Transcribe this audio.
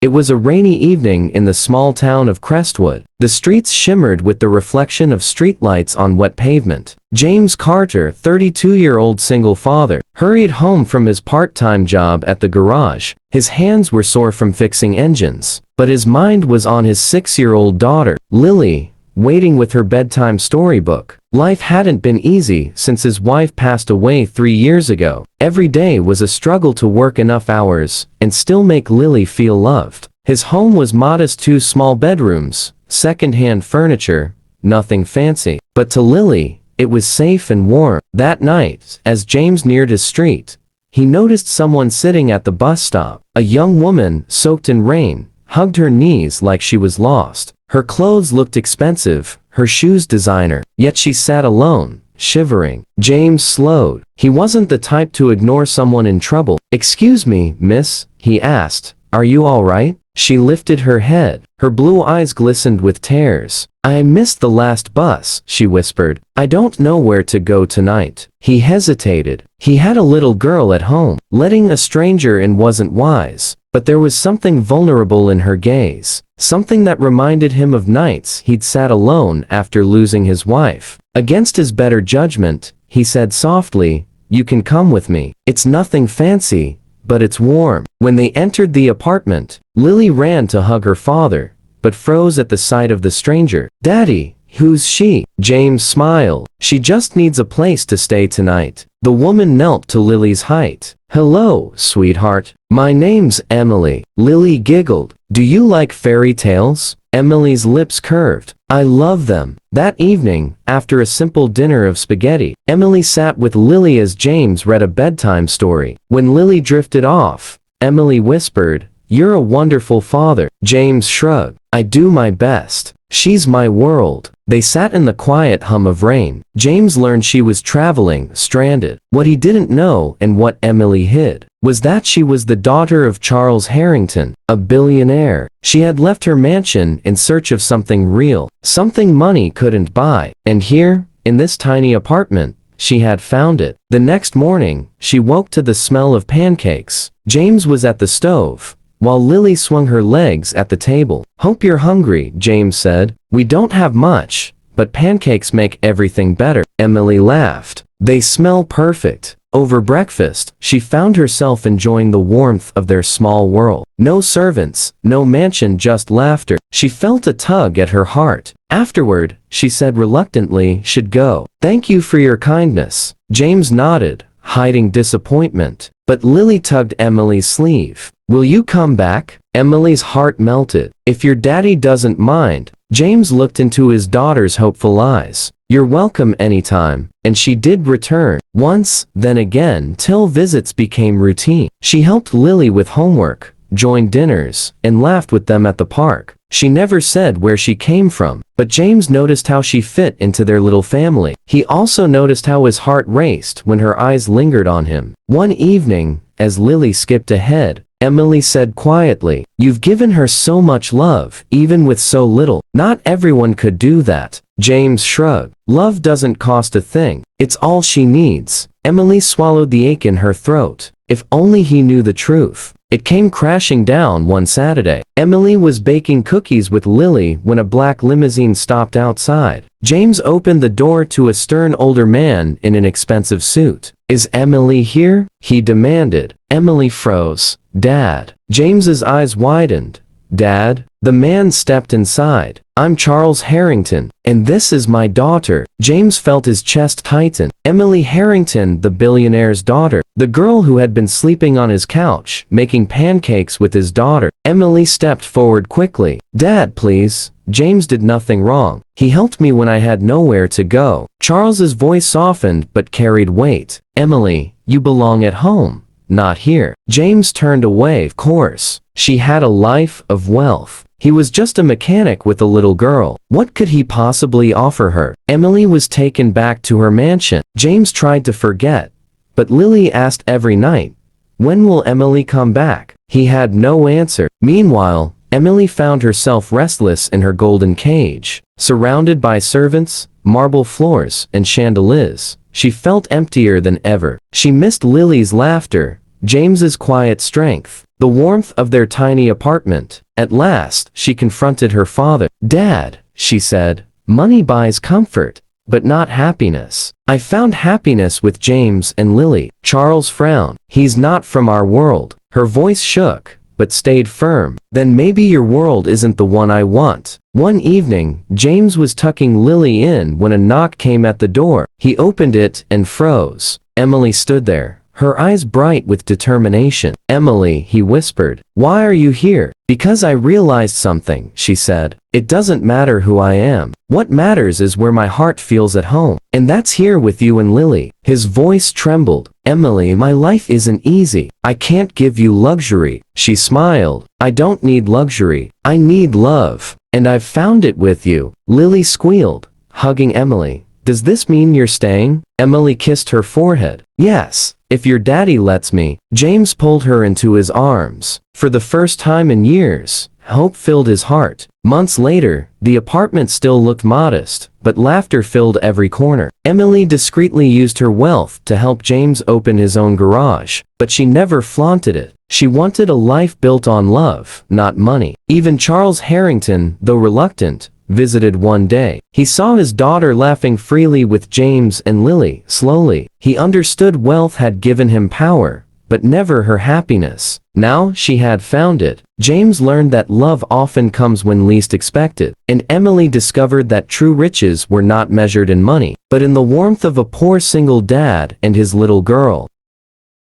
It was a rainy evening in the small town of Crestwood. The streets shimmered with the reflection of streetlights on wet pavement. James Carter, 32-year-old single father, hurried home from his part-time job at the garage. His hands were sore from fixing engines, but his mind was on his 6-year-old daughter, Lily, waiting with her bedtime storybook. Life hadn't been easy since his wife passed away 3 years ago. Every day was a struggle to work enough hours and still make Lily feel loved. His home was modest, 2 small bedrooms, second-hand furniture, nothing fancy. But to Lily, it was safe and warm. That night, as James neared his street, he noticed someone sitting at the bus stop. A young woman, soaked in rain, hugged her knees like she was lost. Her clothes looked expensive, her shoes designer, yet she sat alone, shivering. James slowed. He wasn't the type to ignore someone in trouble. "Excuse me, miss," he asked. "Are you all right?" She lifted her head. Her blue eyes glistened with tears. "I missed the last bus," she whispered. "I don't know where to go tonight." He hesitated. He had a little girl at home. Letting a stranger in wasn't wise. But there was something vulnerable in her gaze, something that reminded him of nights he'd sat alone after losing his wife. Against his better judgment, he said softly, "You can come with me. It's nothing fancy, but it's warm." When they entered the apartment, Lily ran to hug her father, but froze at the sight of the stranger. "Daddy, who's she?" James smiled. "She just needs a place to stay tonight." The woman knelt to Lily's height. "Hello, sweetheart. My name's Emily." Lily giggled. "Do you like fairy tales?" Emily's lips curved. "I love them." That evening, after a simple dinner of spaghetti, Emily sat with Lily as James read a bedtime story. When Lily drifted off, Emily whispered, "You're a wonderful father." James shrugged. "I do my best. She's my world." They sat in the quiet hum of rain. James learned she was traveling, stranded. What he didn't know, and what Emily hid, was that she was the daughter of Charles Harrington, a billionaire. She had left her mansion in search of something real, something money couldn't buy. And here, in this tiny apartment, she had found it. The next morning, she woke to the smell of pancakes. James was at the stove, while Lily swung her legs at the table. "Hope you're hungry," James said. "We don't have much, but pancakes make everything better." Emily laughed. "They smell perfect." Over breakfast, she found herself enjoying the warmth of their small world. No servants, no mansion, just laughter. She felt a tug at her heart. Afterward, she said reluctantly, "Should go. Thank you for your kindness." James nodded, hiding disappointment. But Lily tugged Emily's sleeve. "Will you come back?" Emily's heart melted. "If your daddy doesn't mind." James looked into his daughter's hopeful eyes. "You're welcome anytime." And she did return. Once, then again, till visits became routine. She helped Lily with homework, joined dinners, and laughed with them at the park. She never said where she came from, but James noticed how she fit into their little family. He also noticed how his heart raced when her eyes lingered on him. One evening, as Lily skipped ahead, Emily said quietly, "You've given her so much love, even with so little." "Not everyone could do that." James shrugged. "Love doesn't cost a thing. It's all she needs." Emily swallowed the ache in her throat. If only he knew the truth. It came crashing down one Saturday. Emily was baking cookies with Lily when a black limousine stopped outside. James opened the door to a stern older man in an expensive suit. "Is Emily here?" he demanded. Emily froze. "Dad." James's eyes widened. "Dad?" The man stepped inside. "I'm Charles Harrington, and this is my daughter." James felt his chest tighten. Emily Harrington, the billionaire's daughter, the girl who had been sleeping on his couch, making pancakes with his daughter. Emily stepped forward quickly. "Dad, please." James did nothing wrong. "He helped me when I had nowhere to go." Charles's voice softened but carried weight. "Emily, you belong at home, not here." James turned away. Of course. She had a life of wealth. He was just a mechanic with a little girl. What could he possibly offer her? Emily was taken back to her mansion. James tried to forget, but Lily asked every night, "When will Emily come back?" He had no answer. Meanwhile, Emily found herself restless in her golden cage. Surrounded by servants, marble floors, and chandeliers, she felt emptier than ever. She missed Lily's laughter, James's quiet strength, the warmth of their tiny apartment. At last, she confronted her father. "Dad," she said, "money buys comfort, but not happiness. I found happiness with James and Lily." Charles frowned. "He's not from our world." Her voice shook, but stayed firm. "Then maybe your world isn't the one I want." One evening, James was tucking Lily in when a knock came at the door. He opened it and froze. Emily stood there, her eyes bright with determination. "Emily," he whispered, "why are you here?" "Because I realized something," she said. "It doesn't matter who I am. What matters is where my heart feels at home. And that's here with you and Lily." His voice trembled. "Emily, my life isn't easy. I can't give you luxury." She smiled. "I don't need luxury. I need love. And I've found it with you." Lily squealed, hugging Emily. "Does this mean you're staying?" Emily kissed her forehead. "Yes, if your daddy lets me." James pulled her into his arms. For the first time in years, hope filled his heart. Months later, the apartment still looked modest, but laughter filled every corner. Emily discreetly used her wealth to help James open his own garage, but she never flaunted it. She wanted a life built on love, not money. Even Charles Harrington, though reluctant, visited one day. He saw his daughter laughing freely with James and Lily. Slowly, he understood wealth had given him power, but never her happiness. Now she had found it. James learned that love often comes when least expected, and Emily discovered that true riches were not measured in money, but in the warmth of a poor single dad and his little girl.